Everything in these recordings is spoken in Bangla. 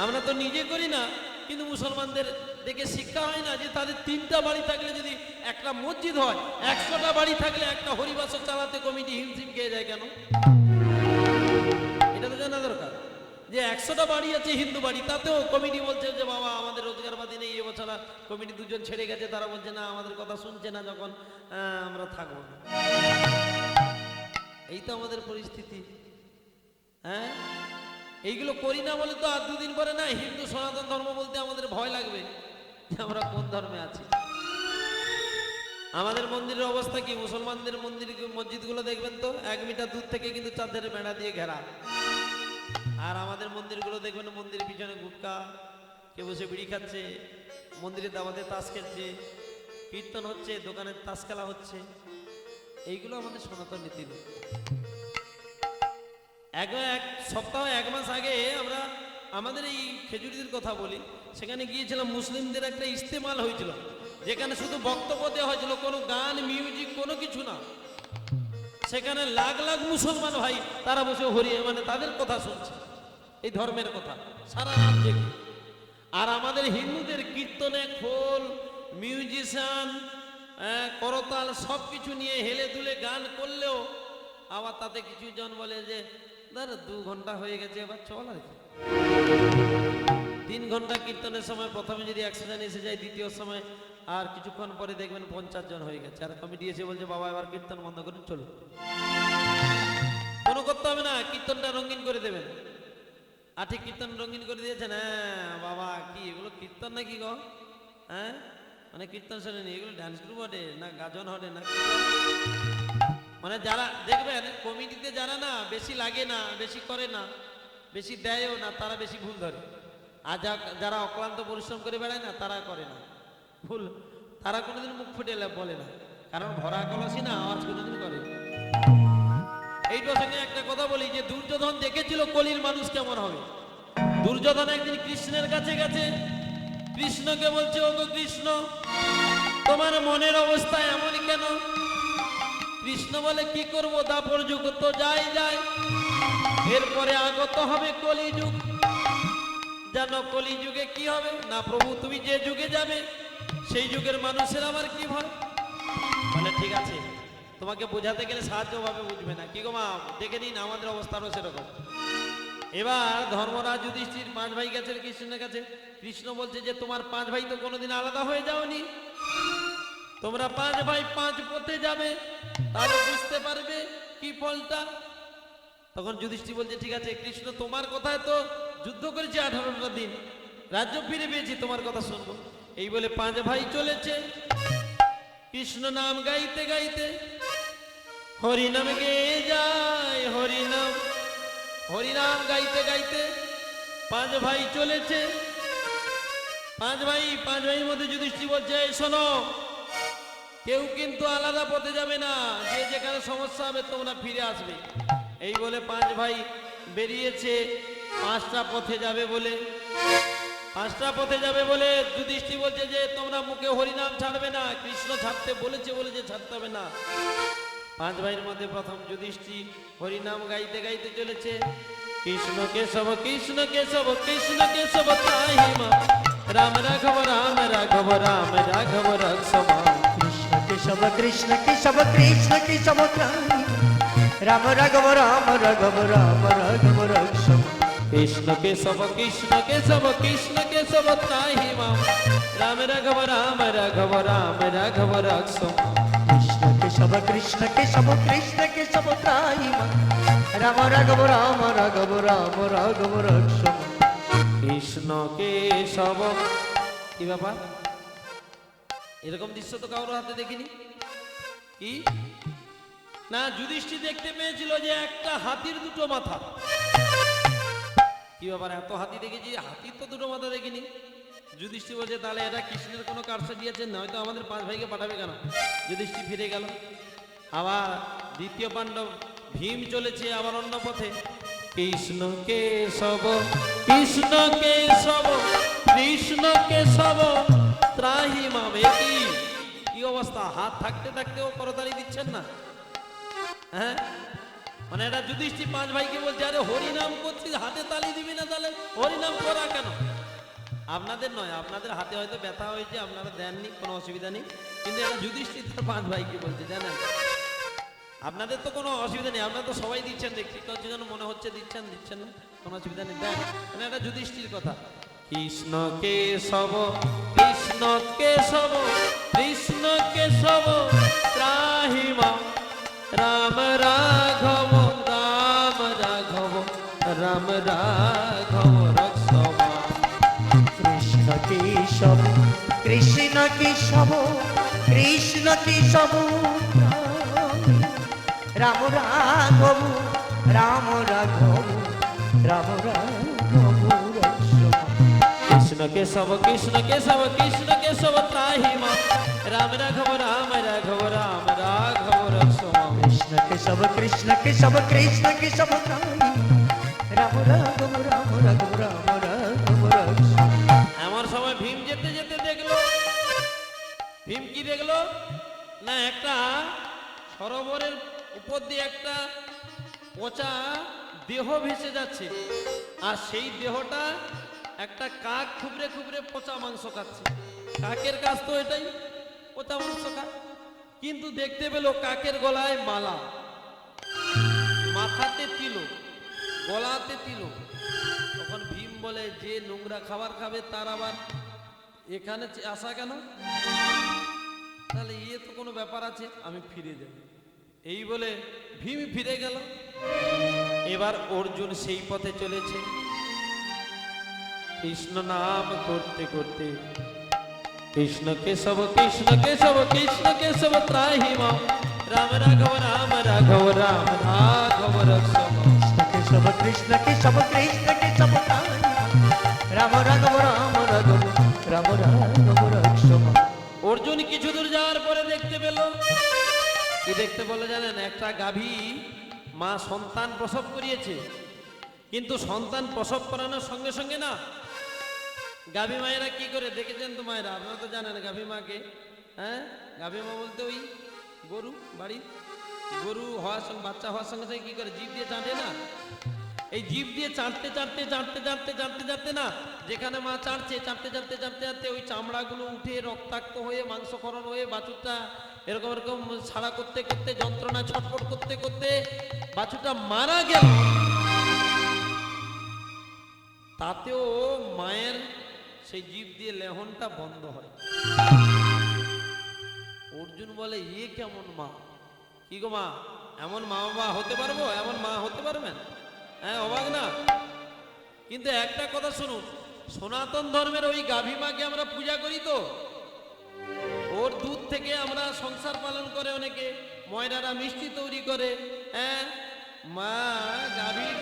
আমরা তো নিজে করি না, কিন্তু মুসলমানদের দেখে শিক্ষা হয় না যে তাদের 3টা বাড়ি থাকলে যদি একটা মসজিদ হয়, 100টা বাড়ি থাকলে একটা হরিবাসর চালাতে কমিটি হিমশিম খেয়ে যায় কেন? এটা তো জানা দরকার যে 100টা বাড়ি আছে হিন্দু বাড়ি, তাতেও কমিটি বলছে যে বাবা আমাদের রোজগার পাতি নেই, এবছর কমিটি 2জন ছেড়ে গেছে, তারা বলছে না আমাদের কথা শুনছে না, যখন আমরা থাকবো না। এই তো আমাদের পরিস্থিতি। হ্যাঁ, এইগুলো করি না বলে তো আর 2 দিন পরে না হিন্দু সনাতন ধর্ম বলতে আমাদের ভয় লাগবে যে আমরা কোন ধর্মে আছি। আমাদের মন্দিরের অবস্থা কি? মুসলমানদের মন্দির মসজিদগুলো দেখবেন তো 1 মিটার দূর থেকে কিন্তু চাঁদের বেড়া দিয়ে ঘেরা, আর আমাদের মন্দিরগুলো দেখবেন মন্দিরের পিছনে গুটকা, কেউ বসে বিড়ি খাচ্ছে, মন্দিরের দাওয়াতে তাস খেলছে, কীর্তন হচ্ছে, দোকানের তাস খেলা হচ্ছে। এইগুলো আমাদের সনাতন নীতি নয়। এক সপ্তাহ 1 মাস আগে আমরা আমাদের এই খেজুরিদের কথা বলি, সেখানে গিয়েছিলাম, মুসলিমদের একটা ইস্তেমাল হয়েছিল, যেখানে শুধু বক্তব্য দেওয়া হয়েছিল, কোনো গান মিউজিক কোনো কিছু না। সেখানে লাখ লাখ মুসলমান ভাই তারা বসে মানে তাদের কথা শুনছে, এই ধর্মের কথা সারা রাত জেগে। আর আমাদের হিন্দুদের কীর্তনে খোল, মিউজিশিয়ান, করতাল সব কিছু নিয়ে হেলে দুলে গান করলেও আবার তাতে কিছু জন বলে যে ধর 2 ঘন্টা হয়ে গেছে, এবার চল আর কি। 3 ঘন্টা কীর্তনের সময় প্রথমে যদি 100 জন এসে যায়, দ্বিতীয় সময় আর কিছুক্ষণ পরে দেখবেন 50 জন হয়ে গেছে, আর কমিটি এসে বলছে বাবা এবার কীর্তন বন্ধ করুন, চলো। কোনো করতে হবে না, কীর্তনটা রঙিন করে দেবেন। আর ঠিক কীর্তন রঙিন করে দিয়েছেন? হ্যাঁ বাবা, কি এগুলো কীর্তন নাকি গো? হ্যাঁ, মানে কীর্তন শোনেনি, এগুলো ডান্স গ্রুপ হবে না, গাজন হবে না। মানে যারা দেখবেন কমিটিতে যারা না বেশি লাগে না, বেশি করে না, বেশি দেয়ও না, তারা বেশি ভুল ধরে। আর যারা অক্লান্ত পরিশ্রম করে বেড়ায় না, তারা করে না ভুল, তারা কোনোদিন মুখ ফুটে বলে না, কারণ ভরা কলসি না আওয়াজ কোনোদিন করে। এই প্রসঙ্গে একটা কথা বলি যে দুর্যোধন দেখেছিল কলির মানুষ কেমন হবে। দুর্যোধন একদিন কৃষ্ণের কাছে গেছে, কৃষ্ণকে বলছে ওগো কৃষ্ণ, তোমার মনের অবস্থা এমন কেন? কৃষ্ণ বলে কি করব, দাপর যুগ তো যাই যায়, এরপরে আগত হবে কলিযুগ। জানো কলিযুগে কি হবে? না প্রভু, তুমি যে যুগে যাবে সেই যুগের মানুষের আমার কি ভয়? বলে ঠিক আছে, তোমাকে বোঝাতে গেলে সাহায্য ভাবে বুঝবে না, কি গো মা দেখে নিন আমাদের অবস্থারও সেরকম। এবার ধর্মরাজ যুধিষ্ঠির 5 ভাই গেছে কৃষ্ণের কাছে, কৃষ্ণ বলছে যে তোমার 5 ভাই তো কোনোদিন আলাদা হয়ে যাওনি, তোমরা 5 ভাই 5 পথে যাবে, তাহলে বুঝতে পারবে কি ফলটা। তখন যুধিষ্ঠির বলছে ঠিক আছে কৃষ্ণ, তোমার কথায় তো যুদ্ধ করেছি 18টা দিন, রাজ্য ফিরে পেয়েছি, তোমার কথা শুনবো। এই বলে 5 ভাই চলেছে কৃষ্ণ নাম গাইতে গাইতে, হরিনাম গেয়ে যায়, হরিনাম হরিনাম গাইতে গাইতে 5 ভাই চলেছে। 5 ভাইয়ের মধ্যে যুধিষ্ঠির বলছে শোনো, কেউ কিন্তু আলাদা পথে যাবে না, যে যেখানে সমস্যা হবে তোমরা ফিরে আসবে। এই বলে 5 ভাই বেরিয়েছে 5টা পথে যাবে বলে। 5টা পথে যাবে বলে যুধিষ্ঠির বলছে যে তোমরা মুখে হরিনাম ছাড়বে না, কৃষ্ণ ছাড়তে বলেছে বলে যে ছাড়তে হবে না। 5 ভাইয়ের মধ্যে প্রথম যুধিষ্ঠির হরিনাম গাইতে গাইতে চলেছে, কৃষ্ণ কেশব কৃষ্ণ কেশব কৃষ্ণ কেশব ত্রাহিমা, রাম রাঘব রাম রাঘব রাম রাঘব রক্ষমা। কৃষ্ণ কেশব কৃষ্ণ কেশব কৃষ্ণ কেশব ত্রাহিমা, রাম রাঘব রাম রাঘব রাম রাঘব রক্ষমা। কৃষ্ণ কেশব কৃষ্ণ কেশব কৃষ্ণ কেশব ত্রাহিমা, রাম রাঘব রাম রাঘব রাম রাঘব রক্ষমা। কৃষ্ণ কেশব কৃষ্ণ কেশব কৃষ্ণ কেশব ত্রাহিমা, রাম রাঘব রাম রাঘব রাম রাঘব রক্ষমা। কৃষ্ণ কেশব, কি ব্যাপার? এরকম দৃশ্য তো কারোর হাতে দেখিনি। কি না যুধিষ্ঠির দেখতে পেয়েছিল যে একটা হাতির 2টো মাথা। কি ব্যাপার, এত হাতি দেখেছি, হাতির তো 2টো মাথা দেখিনি। যুধিষ্ঠির বলছে তাহলে এটা কৃষ্ণের কোনো কারসাজি আছে, নয়তো আমাদের 5 ভাইকে পাঠাবে কেন? যুধিষ্ঠির ফিরে গেল। আবার দ্বিতীয় পাণ্ডব ভীম চলেছে আবার অন্য পথে, কৃষ্ণ কেশব কৃষ্ণ কেশব কৃষ্ণ কেশব ত্রাহিমা। কি অবস্থা, হাত থাকতে থাকতেও করতালি দিচ্ছেন না? হ্যাঁ, মানে এটা যুধিষ্ঠির পাঁচ ভাইকে বলছে, আরে হরিনাম করছিস, হাতে তালি দিবি না, তাহলে হরিনাম করা কেন? আপনাদের নয়, আপনাদের হাতে হয়তো ব্যথা হয়েছে, আপনারা দেননি, কোনো অসুবিধা নেই, কিন্তু এটা যুধিষ্ঠির তার পাঁচ ভাইকে বলছে, জানেন? আপনাদের তো কোনো অসুবিধা নেই, আপনারা তো সবাই দিচ্ছেন, দেখছি তোর জন্য মনে হচ্ছে দিচ্ছেন না, কোনো অসুবিধা নেই, দেন। মানে এটা যুধিষ্ঠির কথা। কৃষ্ণ কেশব কৃষ্ণ কেশব কৃষ্ণ কেশব ত্রাহি মাম, রাম রাঘব রাম রাঘব রাম রাঘব রক্ষ মাম। কৃষ্ণ কেশব কৃষ্ণ কেশব কৃষ্ণ কেশব রাম রাঘব রাম রাঘব রাম রাঘব কৃষ্ণ কেশব কৃষ্ণ কেশব কৃষ্ণ কেশব ত্রাহি মাম, রাম রাঘব রাম রাঘব রাম রাঘব রক্ষ মাম। কৃষ্ণ কেশব কৃষ্ণ কেশব কৃষ্ণ কেশব রাম রাঘব রাম রাঘব রাম রাঘব রক্ষ। এমন সময় ভীম যেতে যেতে দেখলো, ভীম কি দেখলো না, একটা সরোবরের উপর দিয়ে একটা পচা দেহ ভেসে যাচ্ছে, আর সেই দেহটা একটা কাক খুবরে খুবরে পচা মাংস খাচ্ছে। কাকের কাজ তো এটাই, পচা মাংস খায়। কিন্তু দেখতে পেল কাকের গলায় মালা, মাথাতে তিলক, গলাতে তিলক। তখন ভীম বলে, যে নোংরা খাবার খাবে তার আবার এখানে আসা কেন? তাহলে ইয়ে তো কোনো ব্যাপার আছে, আমি ফিরে যাই। এই বলে ভীম ফিরে গেল। এবার অর্জুন সেই পথে চলেছে, কৃষ্ণ নাম করতে করতে, কৃষ্ণ কেশব কৃষ্ণ কেশব কৃষ্ণ কেশব ত্রাহি মাম, রাম রাঘব রাম রাঘব রাম রাঘব রক্ষ মাম। কেশব কৃষ্ণ কেশব কৃষ্ণ কেশব রাম রাঘব রাম রাঘব রাম রাঘব রক্ষ মাম। অর্জুন কিছু দূর যাওয়ার পরে দেখতে পেল, কি দেখতে বলে জানেন? একটা গাভী মা সন্তান প্রসব করিয়েছে, কিন্তু সন্তান প্রসব করানোর সঙ্গে সঙ্গে না, গাভী মায়েরা কি করে দেখেছেন তো মায়েরা, আপনারা তো জানেন গাভী মাকে, হ্যাঁ? গাভী মা বলতে ওই গরু, বাড়ি গরু হওয়ার সঙ্গে, বাচ্চা হওয়ার সঙ্গে সঙ্গে কি করে, জিভ দিয়ে চাটে না? এই জিভ দিয়ে চাটতে চাটতে চাটতে চাটতে চাটতে চাটতে না, যেখানে মা চাটছে, চাটতে চাটতে চাটতে চাটতে ওই চামড়াগুলো উঠে রক্তাক্ত হয়ে মাংসকরণ হয়ে বাছুরটা এরকম এরকম ছাড়া করতে করতে, যন্ত্রণা ছটফট করতে করতে বাছুরটা মারা গেল। তাতেও মায়ের সেই জিভ দিয়ে লেহনটা বন্ধ হয়। অর্জুন বলে, ইয়ে কেমন মা? কি গো মা, এমন মা বাবা হতে পারবো? এমন মা হতে পারবেন? হ্যাঁ, অবাক না? কিন্তু একটা কথা শুনুন, সনাতন ধর্মের ওই গাভী মাকে আমরা পূজা করি তো, ওর দুধ থেকে আমরা সংসার পালন করে অনেকে, ময়রারা মিষ্টি তৈরি করে, হ্যাঁ। মা গাভীর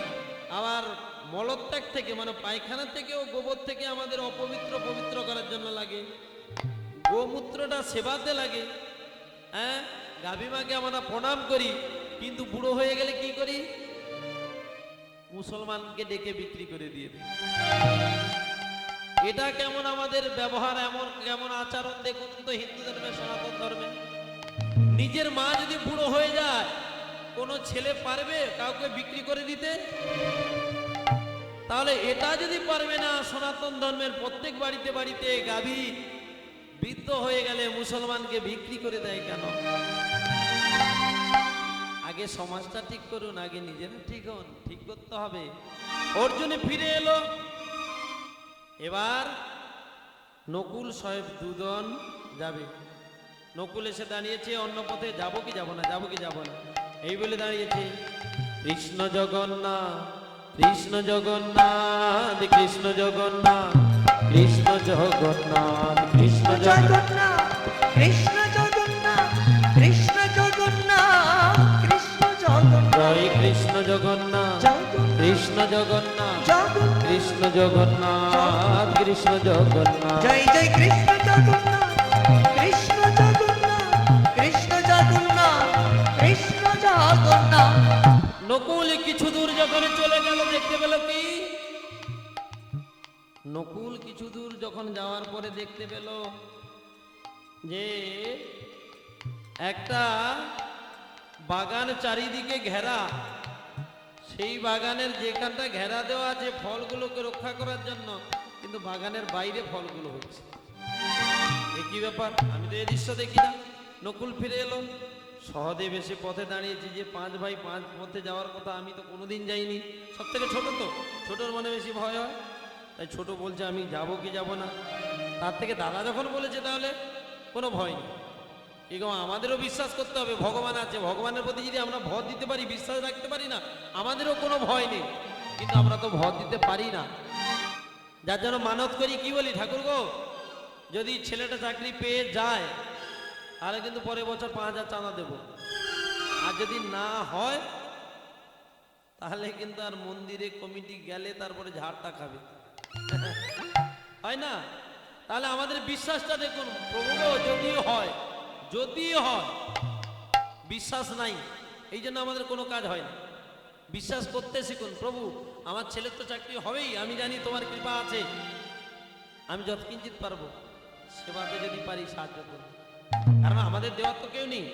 আবার মলত্যাগ থেকে, মানে পায়খানা থেকেও, গোবর থেকে আমাদের অপবিত্র পবিত্র করার জন্য লাগে, গোমূত্রটা সেবাতে লাগে, হ্যাঁ। গাভী মাকে আমরা প্রণাম করি, কিন্তু বুড়ো হয়ে গেলে কি করি? মুসলমানকে ডেকে বিক্রি করে দিয়ে দিই। এটা কেমন আমাদের ব্যবহার, এমন কেমন আচরণ দেখুন তো হিন্দু ধর্মে, সনাতন ধর্মে। নিজের মা যদি বুড়ো হয়ে যায়, কোনো ছেলে পারবে কাউকে বিক্রি করে দিতে? তাহলে এটা যদি পারবে না, সনাতন ধর্মের প্রত্যেক বাড়িতে বাড়িতে গাভী বৃদ্ধ হয়ে গেলে মুসলমানকে বিক্রি করে দেয় কেন? আগে সমাজটা ঠিক করুন, আগে নিজেরা ঠিক হন, ঠিক করতে হবে। অর্জুনে ফিরে এলো। এবার নকুল সাহেব দুজন যাবে। নকুল এসে দাঁড়িয়েছে অন্য পথে, যাবো কি যাবো না, যাবো কি যাবো না, এই বলে দাঁড়িয়েছে। কৃষ্ণ জগন্নাথ কৃষ্ণ জগন্নাথ কৃষ্ণ জগন্নাথ কৃষ্ণ জগন্নাথ কৃষ্ণ জগন্নাথ কৃষ্ণ জগন্নাথ কৃষ্ণ জগন্নাথ কৃষ্ণ জগন্নাথ জয় কৃষ্ণ জগন্নাথ কৃষ্ণ জগন্নাথ কৃষ্ণ জগন্নাথ কৃষ্ণ জগন্নাথ জয় জয় কৃষ্ণ জগন্নাথ কৃষ্ণ জগন্নাথ কৃষ্ণ জগন্নাথ কৃষ্ণ জগন্নাথ। নকুল কিছু দূর যখন চলে গেল, দেখতে পেল কি? নকুল কিছু দূর যখন যাওয়ার পরে দেখতে পেল যে একটা বাগান চারিদিকে ঘেরা, সেই বাগানের যেখানটা ঘেরা দেওয়া আছে ফলগুলোকে রক্ষা করার জন্য, কিন্তু বাগানের বাইরে ফলগুলো হচ্ছে। একই ব্যাপার, আমি তো এ দৃশ্য দেখি না। নকুল ফিরে এলো, সহদেব এসে পথে দাঁড়িয়েছে, যে পাঁচ ভাই পাঁচ পথে যাওয়ার কথা, আমি তো কোনোদিন যাইনি। সব থেকে ছোট তো, ছোটর মনে বেশি ভয় হয়, তাই ছোট বলছে আমি যাব কি যাব না। তার থেকে দাদা যখন বলেছে তাহলে কোনো ভয় নেই। এরকম আমাদেরও বিশ্বাস করতে হবে ভগবান আছে, ভগবানের প্রতি যদি আমরা ভর দিতে পারি, বিশ্বাস রাখতে পারি না, আমাদেরও কোনো ভয় নেই। কিন্তু আমরা তো ভর দিতে পারি না, যার জন্য মানত করি, কি বলি, ঠাকুর গো যদি ছেলেটা চাকরি পেয়ে যায় তাহলে কিন্তু পরের বছর 5,000 চাঁদা দেব, আর যদি না হয় তাহলে কিন্তু আর মন্দিরে কমিটি গেলে তারপরে ঝাড়টা খাবে। হয় না? তাহলে আমাদের বিশ্বাসটা দেখুন, প্রভু গো যদি হয়, যদি হয়, বিশ্বাস নাই, এই জন্য আমাদের কোনো কাজ হয় না। বিশ্বাস করতে শিখুন, প্রভু আমার ছেলের তো চাকরি হবেই, আমি জানি তোমার কৃপা আছে, আমি যত কিঞ্চিত পারবো সেবাতে যদি পারি সাহায্য করবো, কারণ আমাদের দেওয়ার তো কেউ নেই।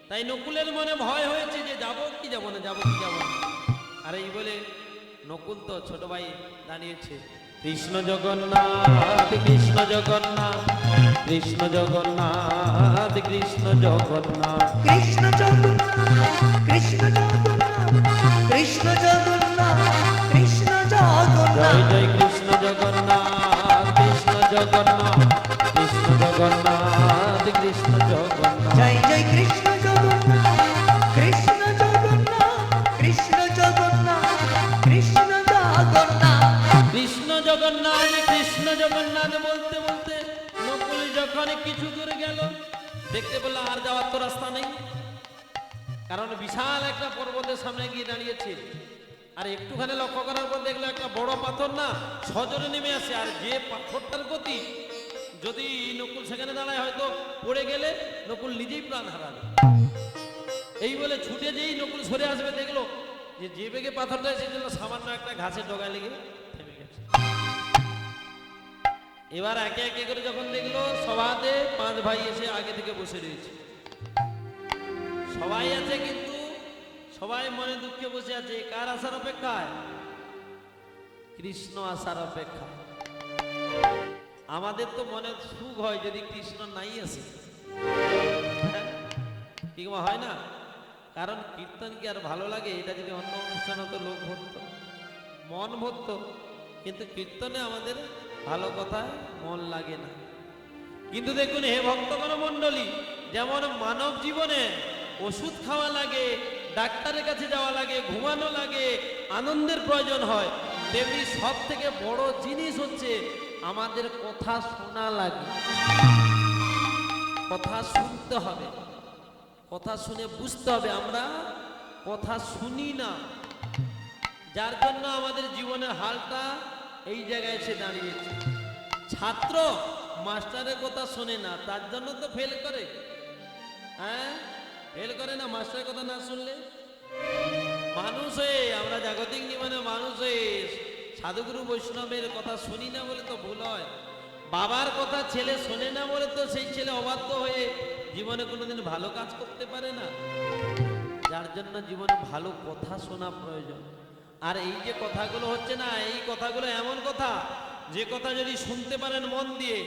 তাই নকুলের মনে ভয় হয়েছে যে যাবো কি যাব না, যাবো কি যাব না। আর এই বলে নকুল তো ছোট ভাই দাঁড়িয়েছে, কৃষ্ণ জগন্নাথ কৃষ্ণ জগন্নাথ কৃষ্ণ জগন্নাথ কৃষ্ণ জগন্নাথ কৃষ্ণ জগন্নাথ কৃষ্ণ জগন্নাথ কৃষ্ণ জগন্নাথ কৃষ্ণ জগন্নাথ। জয় জয় কৃষ্ণ জগন্নাথ কৃষ্ণ জগন্নাথ কৃষ্ণ জগন্নাথ কৃষ্ণ জগন্নাথ। জয় জয় কৃষ্ণ জগন্নাথ কৃষ্ণ জগন্নাথ কৃষ্ণ জগন্নাথ কৃষ্ণ জগন্নাথ। কৃষ্ণ জগন্নাথ কৃষ্ণ জগন্নাথ বলতে বলতে নকুল যখন কিছু দূর গেল, দেখতে পেলো আর যাওয়ার তো রাস্তা নেই, কারণ বিশাল একটা পর্বতের সামনে গিয়ে দাঁড়িয়েছে। আর একটুখানি লক্ষ্য করার পর দেখলো একটা বড় পাথর না সজোরে নেমে আসে, আর যে পাথরটার গতি, যদি নকুল সেখানে দাঁড়ায় হয়তো পড়ে গেলে নকুল নিজেই প্রাণ হারাবে। এই বলে ছুটে যেই নকুল সরে আসবে, দেখলো যে যে বেগে পাথরটা এসেছিল সামান্য একটা ঘাসের ডগায় লেগে থেমে গেছে। এবার একে একে করে যখন দেখলো সভাতে 5 ভাই এসে আগে থেকে বসে রয়েছে, সবাই আছে কিন্তু সবাই মনে দুঃখে বসে আছে। কার আসার অপেক্ষায়? কৃষ্ণ আসার অপেক্ষা। আমাদের তো মনে সুখ হয় যদি কৃষ্ণ নাই আসে, কি হয় না? কারণ কীর্তন কি আর ভালো লাগে? এটা যদি অন্য অনুষ্ঠান হতো লোক ভরত, মন ভরত, কিন্তু কীর্তনে আমাদের ভালো কথায় মন লাগে না। কিন্তু দেখুন হে ভক্তগণ মণ্ডলী, যেমন মানব জীবনে ওষুধ খাওয়া লাগে, ডাক্তারের কাছে যাওয়া লাগে, ঘুমানো লাগে, আনন্দের প্রয়োজন হয়, তেমনি সব থেকে বড় জিনিস হচ্ছে আমাদের কথা শোনা লাগে। কথা শুনতে হবে, কথা শুনে বুঝতে হবে। আমরা কথা শুনি না, যার জন্য আমাদের জীবনের হালটা এই জায়গায় এসে দাঁড়িয়েছে। ছাত্র মাস্টারের কথা শোনে না, তার জন্য তো ফেল করে। হ্যাঁ, ফেল করে না মাস্টারের কথা না শুনলে। মানুষ হয়ে আমরা জাগতিক জীবনে মানুষ হয়ে সাধুগুরু বৈষ্ণবের কথা শুনি না বলে তো ভুল হয়। বাবার কথা ছেলে শোনে না বলে তো সেই ছেলে অবাধ্য হয়ে জীবনে কোনোদিন ভালো কাজ করতে পারে না। যার জন্য জীবনে ভালো কথা শোনা প্রয়োজন। আর এই যে কথাগুলো হচ্ছে না, এই কথাগুলো এমন কথা, যে কথা যদি শুনতে পারেন মন দিয়ে,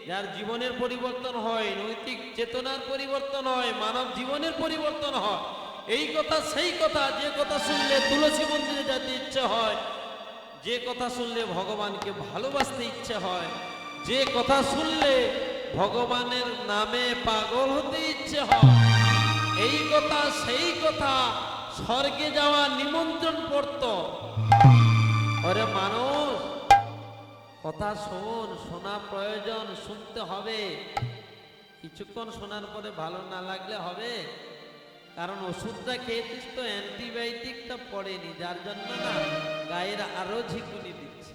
যার জীবনের পরিবর্তন হয়, নৈতিক চেতনার পরিবর্তন হয়, মানব জীবনের পরিবর্তন হয়। এই কথা সেই কথা, যে কথা শুনলে তুলসী মন্দিরে যেতে ইচ্ছে হয়, যে কথা শুনলে ভগবানকে ভালোবাসতে ইচ্ছে হয়, যে কথা শুনলে ভগবানের নামে পাগল হতে ইচ্ছে হয়, এই কথা সেই কথা, স্বর্গে যাওয়া নিমন্ত্রণ পড়ত। আরে মানুষ, কথা শোনা প্রয়োজন, শুনতে হবে। কিছুক্ষণ শোনার পরে ভালো না লাগলে হবে? কারণ ওষুধটা খেয়েছিস তো, অ্যান্টিবায়োটিকটা পড়েনি, যার জন্য না গায়ের আরো ঝিকুনি দিচ্ছে।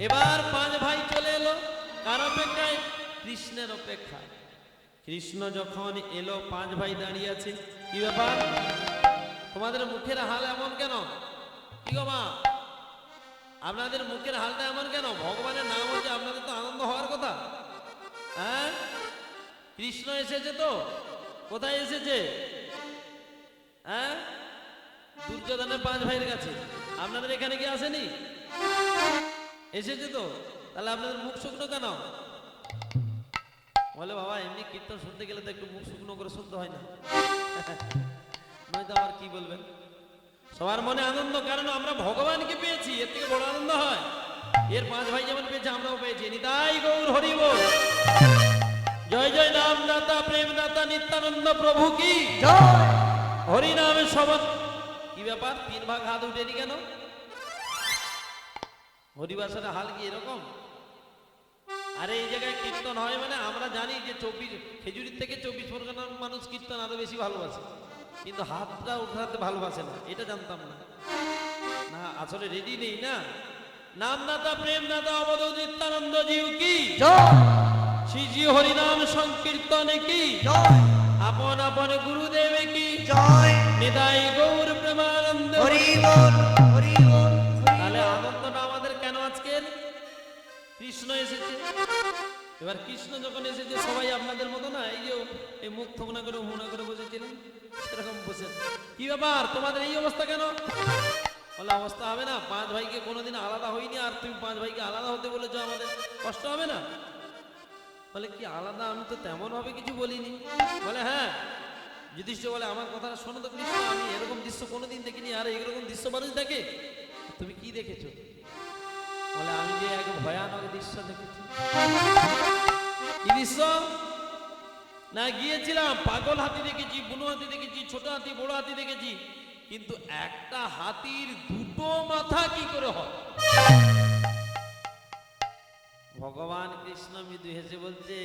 এবার 5 ভাই চলে এলো, কার অপেক্ষায়? কৃষ্ণের অপেক্ষায়। কৃষ্ণ যখন এলো, 5 ভাই দাঁড়িয়ে আছে। কি ব্যাপার তোমাদের মুখের হাল এমন কেন? কি গো মা, আপনাদের মুখের হালটা এমন কেন? ভগবানের নাম হচ্ছে, আপনাদের তো আনন্দ হওয়ার কথা। হ্যাঁ, কৃষ্ণ এসেছে তো, কোথায় এসেছে? হ্যাঁ, দুর্যোধনের 5 ভাইয়ের কাছে। আপনাদের এখানে কি আসেনি? এসেছে তো? তাহলে আপনাদের মুখ শুকনো কেন? বলে বাবা এমনি কীর্তন শুনতে গেলে তো একটু মুখ শুকনো করে শুনতে হয় না? নয়তো আবার কি বলবেন? সবার মনে আনন্দ, কারণ আমরা ভগবানকে পেয়েছি, এর থেকে বড় আনন্দ হয়? এর 5 ভাই যেমন পেয়েছে আমরাও পেয়েছি। নিতাই গৌর হরি বল। জয় জয় নামদাতা প্রেমদাতা নিত্যানন্দ প্রভু কি জয়। হরি নামে শবন। কি ব্যাপার 3 ভাগ হাত উঠেনি কেন? হরিবাসের হাল কি এরকম? আরে এই জায়গায় কীর্তন হয় মানে আমরা জানি যে 24 খেজুরির থেকে 24 পরগনার মানুষ কীর্তন আরো বেশি ভালোবাসে, কিন্তু হাতটা উঠাতে ভালোবাসে না, এটা জানতাম না। না আসলে রেডি নেই না। নামদাতা প্রেমদাতা অবধূত নিত্যানন্দ জিউ কি জয় শ্রীজি হরিনাম সংকীর্তনে কি জয় আপন আপন গুরুদেবে কি জয়। নিতাই গৌর প্রেমানন্দ। হরি বল হরি বল। তাহলে আনন্দটা আমাদের কেন আজকের? কৃষ্ণ এসেছে। এবার কৃষ্ণ যখন এসেছে সবাই আপনাদের মতো না, এই যে এই মুখ থোকনা করে হুনা করে বসেছিলেন সেরকম বসে। কি ব্যাপার তোমাদের এই অবস্থা কেন? বলে অবস্থা হবে না, 5 ভাইকে কোনোদিন আলাদা হয়নি, আর তুমি 5 ভাইকে আলাদা হতে বলেছো, আমাদের কষ্ট হবে না? বলে কি আলাদা? আমি তো তেমন ভাবে কিছু বলিনি। বলে হ্যাঁ। যুধিষ্ঠির বলে আমার কথা শোনো তো কৃষ্ণ, আমি এরকম দৃশ্য কোনোদিন দেখিনি, আর এরকম দৃশ্য মানুষ দেখে? তুমি কি দেখেছো? বলে আমি যে এক ভয়ানক দৃশ্য দেখেছি। কি দৃশ্য? না গিয়েছিলাম, পাগল হাতি দেখেছি, বুনো হাতি দেখেছি, ছোট হাতি বড় হাতি দেখেছি, কিন্তু একটা হাতির 2টো মাথা কি করে হয়? ভগবান কৃষ্ণ মৃদু হেসে বলছে,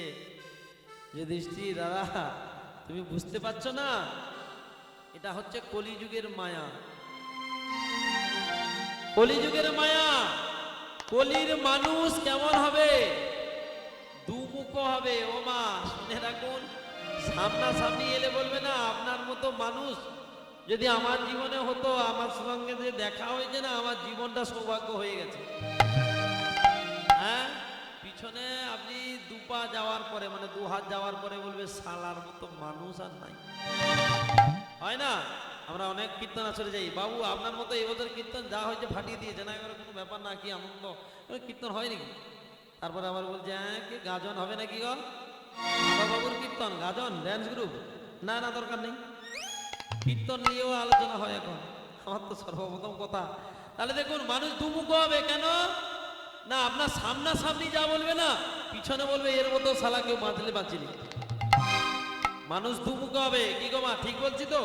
যুধিষ্ঠির দাদা তুমি বুঝতে পারছো না, এটা হচ্ছে কলিযুগের মায়া। কলিযুগের মায়া। কলির মানুষ কেমন হবে? দুমুখ হবে। ও মা শুনে রাখুন, সামনাসামনি এলে বলবে না আপনার মতো মানুষ যদি আমার জীবনে হতো, আমার সঙ্গে যে দেখা হয়েছে না, আমার জীবনটা সৌভাগ্য হয়ে গেছে। হ্যাঁ, পিছনে আপনি 2 পা যাওয়ার পরে, মানে 2 হাত যাওয়ার পরে বলবে শালার মতো মানুষ আর নাই। হয় না? আমরা অনেক কীর্তন আসলে যাই, বাবু আপনার মতো এবছর কীর্তন যা হয়েছে ফাটিয়ে দিয়েছে না, এবার কোনো ব্যাপার না, কি আনন্দ, কীর্তন হয় নাকি? তারপরে আবার বলছে হ্যাঁ কি গাজন হবে নাকি গো? বাবুর কীর্তন গাজন ড্যান্স গ্রুপ? না না দরকার নেই। কীর্তন নিয়েও আলোচনা হয় এখন, আমার তো সর্বপ্রথম কথা। তাহলে দেখুন মানুষ দুমুখ হবে কেন? না আপনার সামনাসামনি যা বলবে না, পিছনে বলবে এর মতো শালা কেউ বাঁচলে বাঁচিনি। মানুষ দুমুখ হবে। কি গো মা ঠিক বলছি তো?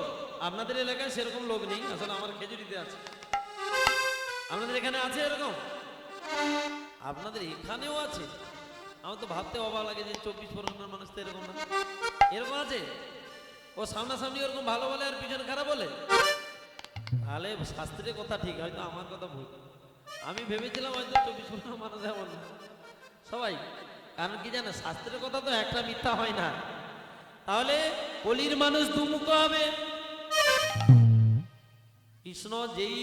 আপনাদের এলাকায় সেরকম লোক নেই, আসলে আমার খেজুরিতে আছে। আপনাদের এখানে আছে এরকম? আপনাদের এখানেও আছে? আমার তো ভাবতে অবাক লাগে যে 24 পরগনার মানুষ তো এরকম না। এরকম আছে? ও সামনাসামনি ওরকম ভালো বলে আর পিছনে খারাপ বলে? তাহলে শাস্ত্রের কথা ঠিক, হয়তো আমার কথা ভুল। আমি ভেবেছিলাম হয়তো 24 পরগনার মানুষ এমন না সবাই। কারণ কি জানে, শাস্ত্রের কথা তো একটা মিথ্যা হয় না। তাহলে কলির মানুষ দুমুখ হবে। কৃষ্ণ যেই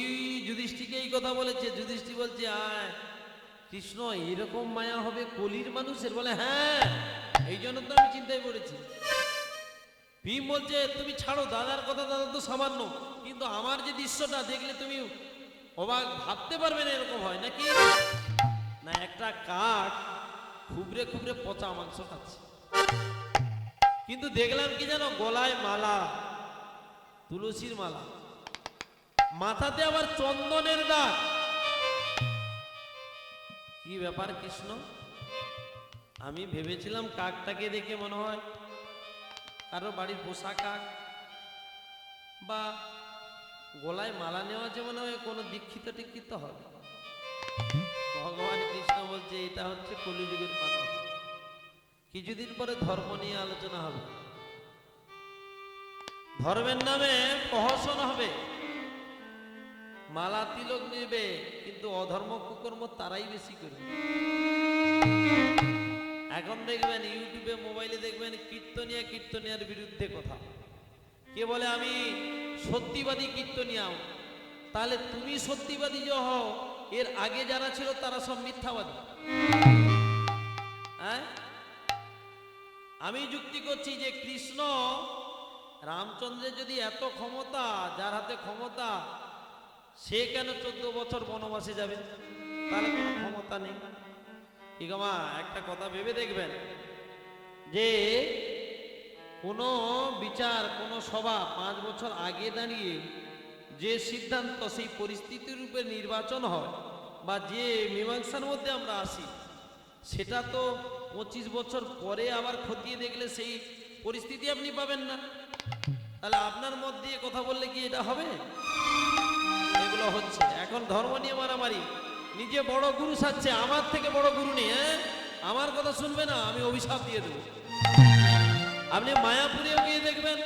যুধিষ্ঠিরকে এই কথা বলেছে, যুধিষ্ঠির বলছে আয় কৃষ্ণ এরকম মায়া হবে কলির মানুষের? বলে হ্যাঁ, এই জন্য তো আমি চিন্তায় পড়েছি। ভীম বলছে তুমি ছাড়ো, দাদার কথা, দাদা তো সামান্য, কিন্তু আমার যে দৃশ্যটা দেখলে তুমি অবাক, ভাবতে পারবে না এরকম হয় নাকি? না একটা কাক খুবরে খুবরে পচা মাংস খাচ্ছে, কিন্তু দেখলাম কি জানো, গলায় মালা, তুলসীর মালা, মাথাতে আবার চন্দনের দাগ। কি ব্যাপার কৃষ্ণ? আমি ভেবেছিলাম কাকটাকে দেখে মনে হয় কারো বাড়ির পোষা কাক, বা গলায় মালা নেওয়া যে মনে হয় কোনো দীক্ষিত টিক্ষিত হবে। ভগবান কৃষ্ণ বলছে এটা হচ্ছে কলিযুগের মানুষ। কিছুদিন পরে ধর্ম নিয়ে আলোচনা হবে, ধর্মের নামে প্রহসন হবে, মালা তিলক নেবে, কিন্তু অধর্ম কুকর্ম তারাই বেশি করবে। এখন দেখবেন ইউটিউবে মোবাইলে দেখবেন কীর্তনিয়া কীর্তনিয়ার বিরুদ্ধে কথা। কে বলে আমি সত্যিবাদী কীর্তনিয়া। তাহলে তুমি সত্যিবাদী যে হও, এর আগে যারা ছিল তারা সব মিথ্যাবাদী। হ্যাঁ, আমি যুক্তি করছি যে কৃষ্ণ রামচন্দ্রের যদি এত ক্ষমতা, যার হাতে ক্ষমতা সে কেন 14 বছর বনবাসে যাবে? তার কোনো ক্ষমতা নেই। ঠিক মা, একটা কথা ভেবে দেখবেন যে কোনো বিচার, কোনো সভা 5 বছর আগে দাঁড়িয়ে যে সিদ্ধান্ত, সেই পরিস্থিতির উপরে নির্বাচন হয় বা যে মীমাংসার মধ্যে আমরা আসি, সেটা তো 25 বছর পরে আবার খতিয়ে দেখলে সেই পরিস্থিতি আপনি পাবেন না। তাহলে আপনার মত দিয়ে কথা বললে কি এটা হবে? এগুলো হচ্ছে এখন ধর্ম নিয়ে মারামারি। নিজে বড় গুরু সাজছে, আমার থেকে বড় গুরু নেই। হ্যাঁ, আমার কথা শুনবে না, আমি অভিশাপ দিয়ে দেবো। আপনি মায়াপুরেও গিয়ে দেখবেন,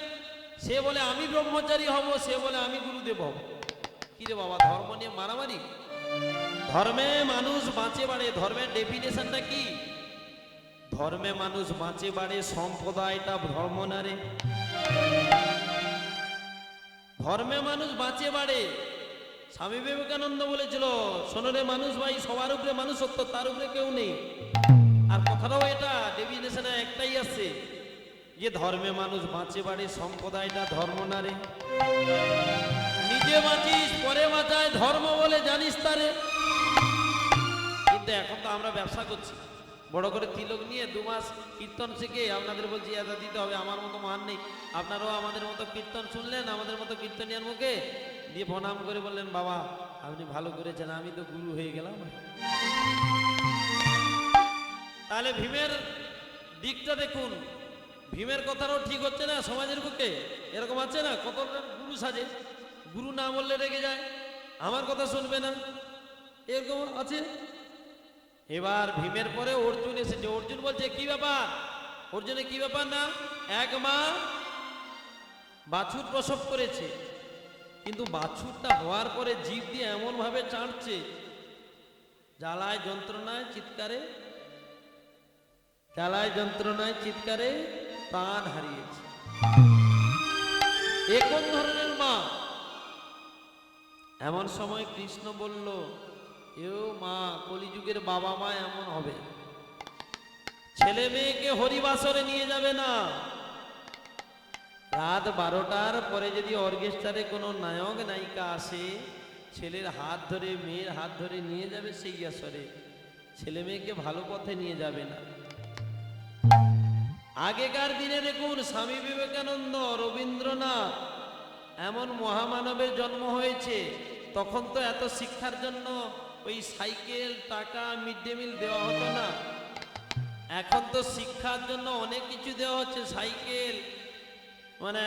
সে বলে আমি ব্রহ্মচারী হব, সে বলে আমি গুরুদেব হব। কি রে বাবা, ধর্ম নিয়ে মারামারি? ধর্মে মানুষ বাঁচে বাড়ে। ধর্মের ডেফিনেশনটা কি? ধর্মে মানুষ বাঁচে বাড়ে, সম্প্রদায়টা ধর্ম না রে। ধর্মে মানুষ বাঁচে বাড়ে। স্বামী বিবেকানন্দ বলেছিল, শোনো রে মানুষ ভাই, সবার উপরে মানুষত্ব, তার উপরে কেউ নেই। আর কথাটাও এটা ডেফিনেশনে একটাই আছে, যে ধর্মে মানুষ বাঁচে বাড়ে, সম্প্রদায়টা ধর্ম না রে। নিজে বাঁচিস, পরে বাঁচায়, ধর্ম বলে জানিস তারে। কিন্তু এখন তো আমরা ব্যবসা করছি, বড় করে তিলক নিয়ে 2 মাস কীর্তন শিখে আপনাদের বলছি এটা দিতে হবে। আমার মতো মান নেই, আপনারাও আমাদের মতো কীর্তন শুনলেন, আমাদের মতো কীর্তনিয়ার মুখে দিয়ে প্রণাম করে বললেন, বাবা আপনি ভালো করেছেন, আমি তো গুরু হয়ে গেলাম। তাহলে ভীমের দিকটা দেখুন, ভীমের কথাটাও ঠিক হচ্ছে না সমাজের বুকে। এরকম আছে না, কত গুরু সাজে, গুরু না বললে রেগে যায়, আমার কথা শুনবে না, এরকম আছে। এবার ভীমের পরে অর্জুন এসেছে। অর্জুন বলছে কি ব্যাপার? অর্জুনের কি ব্যাপার না, এক মা বাছুর প্রসব করেছে, কিন্তু বাছুরটা হওয়ার পরে জিভ দিয়ে এমন ভাবে চাটছে, জ্বালায় যন্ত্রণায় চিৎকারে, জ্বালায় যন্ত্রণায় চিৎকারে প্রাণ হারিয়েছে। এ কোন ধরনের মা? এমন সময় কৃষ্ণ বলল, এও মা, কলিযুগের বাবা মা এমন হবে, ছেলে মেয়েকে হরিবাসরে নিয়ে যাবে না। রাত 12টার পরে যদি অর্কেস্ট্রারে কোনো নায়ক নায়িকা আসে, ছেলের হাত ধরে মেয়ের হাত ধরে নিয়ে যাবে সেই আসরে, ছেলে মেয়েকে ভালো পথে নিয়ে যাবে না। আগেকার দিনে দেখুন, স্বামী বিবেকানন্দ, রবীন্দ্রনাথ, এমন মহামানবের জন্ম হয়েছে, তখন তো এত শিক্ষার জন্য ওই সাইকেল, টাকা, মিড ডে মিল দেওয়া হতো না। এখন তো শিক্ষার জন্য অনেক কিছু দেওয়া হচ্ছে, সাইকেল, মানে